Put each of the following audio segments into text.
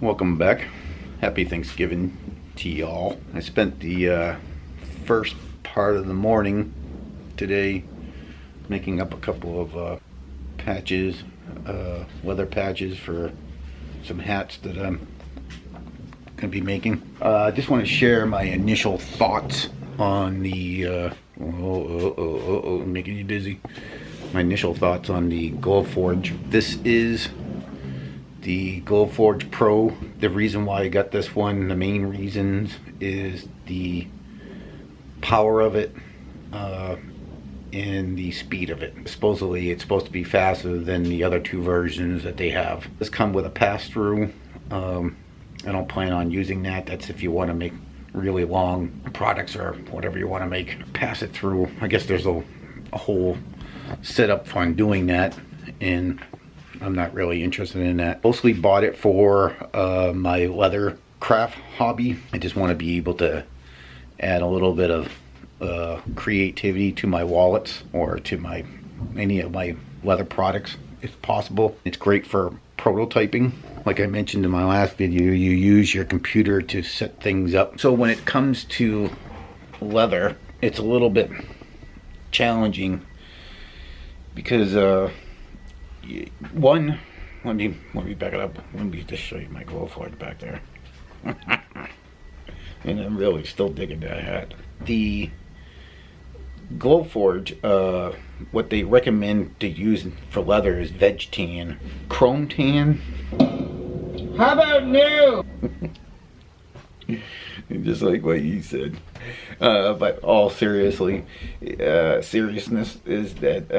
Welcome back. Happy Thanksgiving to y'all. I spent the first part of the morning today making up a couple of patches, leather patches for some hats that I'm going to be making. I just want to share my initial thoughts on the making you dizzy. My initial thoughts on the Glowforge. This is the Glowforge Pro. The reason why I got this one, the main reasons, is the power of it and the speed of it. Supposedly it's supposed to be faster than the other two versions that they have. This come with a pass-through. I don't plan on using that. That's if you want to make really long products or whatever you want to make. Pass it through. I guess there's a whole setup on doing that, and I'm not really interested in that. Mostly bought it for my leathercraft hobby. I just want to be able to add a little bit of creativity to my wallets or to any of my leather products if possible. It's great for prototyping. Like I mentioned in my last video, you use your computer to set things up. So when it comes to leather, it's a little bit challenging because one, let me back it up. Let me just show you my Glowforge back there. And I'm really still digging that hat. The Glowforge, what they recommend to use for leather is veg tan. Chrome tan, how about new? Just like what you said. But all seriousness is that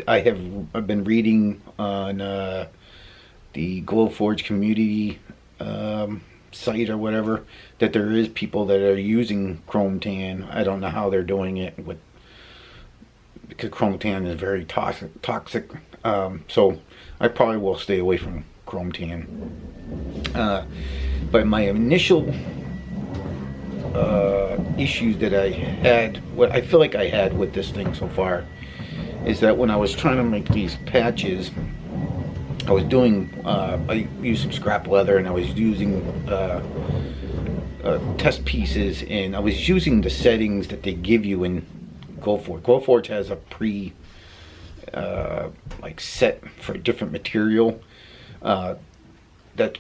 I've been reading on the Glowforge community site or whatever, that there is people that are using chrome tan. I don't know how they're doing it because chrome tan is very toxic. So I probably will stay away from chrome tan. But my initial issues that I had, what I feel like I had with this thing so far, is that when I was trying to make these patches, I was doing, I used some scrap leather, and I was using test pieces, and I was using the settings that they give you in Glowforge. Glowforge has a like set for a different material that's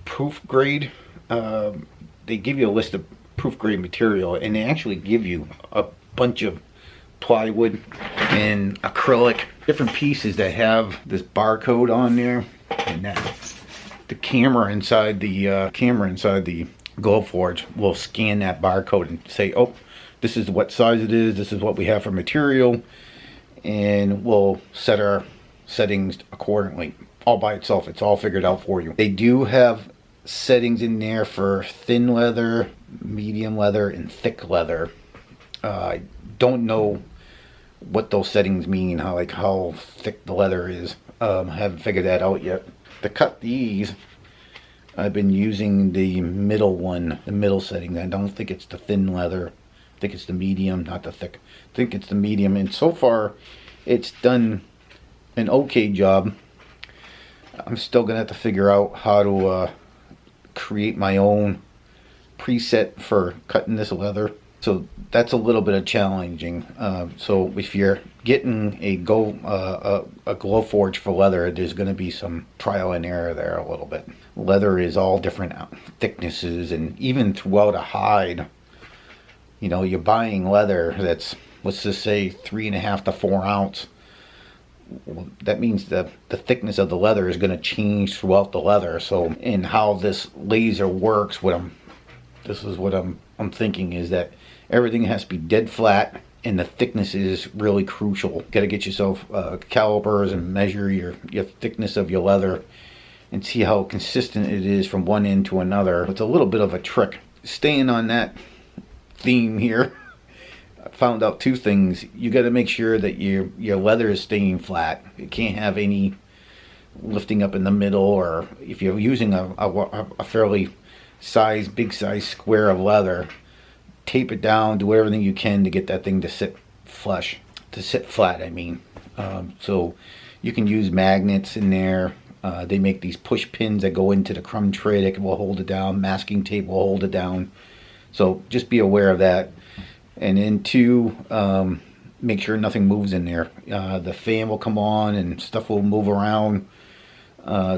proof grade. They give you a list of proof grade material, and they actually give you a bunch of plywood and acrylic, different pieces that have this barcode on there, and that the camera inside the Glowforge will scan that barcode and say, oh, this is what size it is, this is what we have for material, and we'll set our settings accordingly. All by itself, it's all figured out for you. They do have settings in there for thin leather, medium leather, and thick leather. I don't know what those settings mean, how thick the leather is. I haven't figured that out yet. To cut these, I've been using the middle one, the middle setting. I don't think it's the thin leather. I think it's the medium, not the thick. I think it's the medium, and so far it's done an okay job. I'm still gonna have to figure out how to create my own preset for cutting this leather. So that's a little bit of challenging. So if you're getting a Glowforge for leather, there's going to be some trial and error there a little bit. Leather is all different thicknesses, and even throughout a hide, you know, you're buying leather that's, let's just say, 3.5 to 4 ounce. Well, that means the thickness of the leather is going to change throughout the leather. So, and how this laser works, this is what I'm thinking, is that everything has to be dead flat, and the thickness is really crucial. Got to get yourself calipers and measure your thickness of your leather and see how consistent it is from one end to another. It's a little bit of a trick. Staying on that theme here, I found out 2 things. You got to make sure that your leather is staying flat. You can't have any lifting up in the middle, or if you're using a fairly big size square of leather, tape it down, do everything you can to get that thing to sit flat, I mean. So you can use magnets in there. They make these push pins that go into the crumb tray that will hold it down. Masking tape will hold it down. So just be aware of that. And then two, make sure nothing moves in there. The fan will come on and stuff will move around.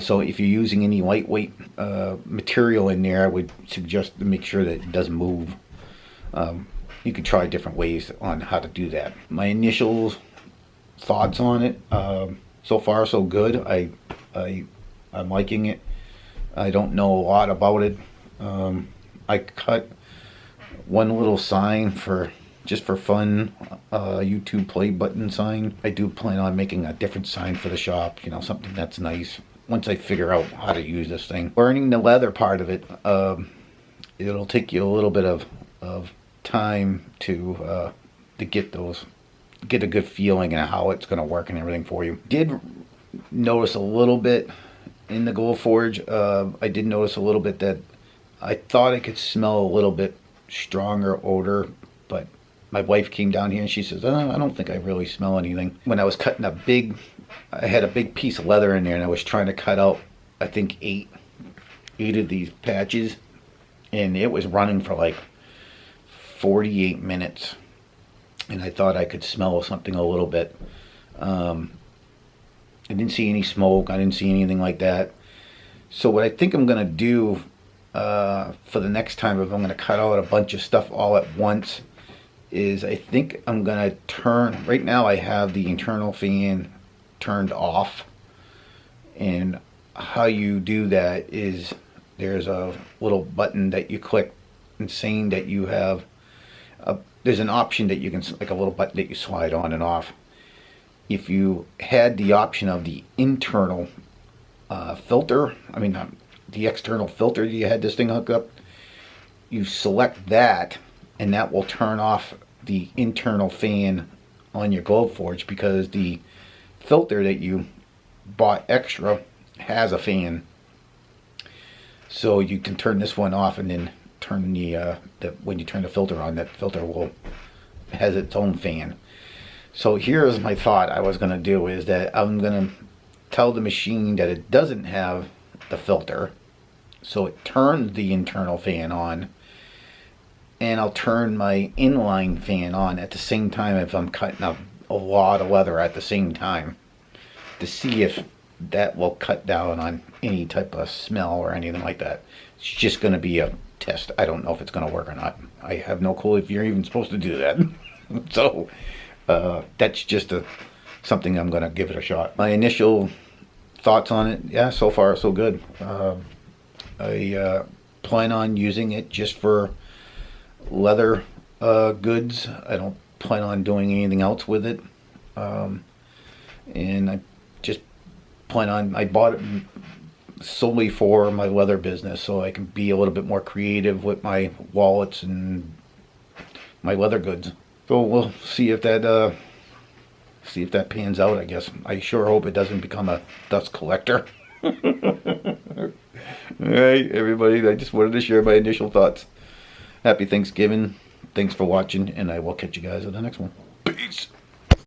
So if you're using any lightweight material in there, I would suggest to make sure that it doesn't move. You could try different ways on how to do that. My initial thoughts on it, so far so good. I'm liking it. I don't know a lot about it. I cut one little sign just for fun, YouTube play button sign. I do plan on making a different sign for the shop, you know, something that's nice. Once I figure out how to use this thing. Learning the leather part of it, it'll take you a little bit of time to get a good feeling and how it's going to work and everything for you. Did notice a little bit in the Glowforge. I did notice a little bit that I thought I could smell a little bit stronger odor, but my wife came down here and she says, oh, I don't think I really smell anything. When I was cutting I had a big piece of leather in there and I was trying to cut out, I think eight of these patches, and it was running for like 48 minutes, and I thought I could smell something a little bit. I didn't see any smoke. I didn't see anything like that. So what I think I'm gonna do for the next time, if I'm gonna cut out a bunch of stuff all at once, is I think I'm gonna turn, right now I have the internal fan turned off, and how you do that is there's a little button that you click and saying that you have there's an option that you can, like a little button that you slide on and off. If you had the option of the internal filter, I mean the external filter you had this thing hooked up, you select that and that will turn off the internal fan on your Glowforge, because the filter that you bought extra has a fan. So you can turn this one off and then turn when you turn the filter on, that filter has its own fan. So here's my thought I was going to do, is that I'm going to tell the machine that it doesn't have the filter, so it turns the internal fan on, and I'll turn my inline fan on at the same time if I'm cutting up a lot of leather at the same time, to see if that will cut down on any type of smell or anything like that. It's just going to be a test. I don't know if it's going to work or not. I have no clue if you're even supposed to do that. So that's just something I'm going to give it a shot. My initial thoughts on it, yeah, so far so good. I plan on using it just for leather goods. I don't plan on doing anything else with it. And I just plan on, I bought it solely for my leather business, so I can be a little bit more creative with my wallets and my leather goods. So we'll see if that pans out, I guess. I sure hope it doesn't become a dust collector. All right, everybody, I just wanted to share my initial thoughts. Happy Thanksgiving. Thanks for watching, and I will catch you guys in the next one. Peace.